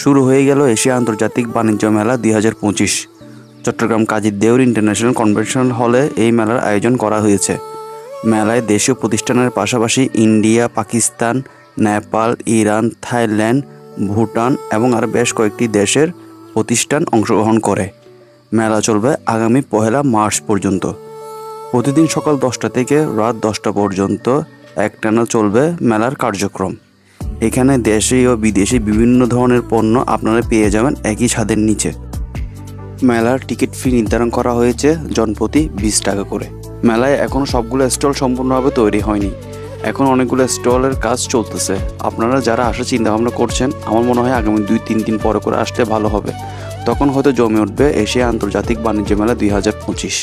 শুরু হয়ে গেল এশিয়া আন্তর্জাতিক বাণিজ্য মেলা 2025। চট্টগ্রাম কাজী দেউর ইন্টারন্যাশনাল কনভেনশন হলে এই মেলার আয়োজন করা হয়েছে। মেলায় দেশীয় প্রতিষ্ঠানের পাশাপাশি India, Pakistan, Nepal, Iran, Thailand, Bhutan এবং আরও বেশ কয়েকটি দেশের প্রতিষ্ঠান অংশগ্রহণ করে। মেলা চলবে আগামী 1 মার্চ পর্যন্ত। প্রতিদিন সকাল 10টা থেকে রাত 10টা পর্যন্ত একটানা চলবে মেলার কার্যক্রম। এখানে দেশি ও বিদেশি বিভিন্ন ধরনের পণ্য আপনারা পেয়ে যাবেন একই ছাদের নিচে। মেলার টিকিট ফি নির্ধারণ করা হয়েছে জনপ্রতি 20 টাকা করে। মেলায় এখনও সবগুলো স্টল সম্পূর্ণভাবে তৈরি হয়নি, এখন অনেকগুলো স্টলের কাজ চলতেছে। আপনারা যারা আসার চিন্তাভাবনা করছেন, আমার মনে হয় আগামী 2-3 দিন পরে করে আসলে ভালো হবে। তখন হয়তো জমে উঠবে এশিয়া আন্তর্জাতিক বাণিজ্য মেলা 2025।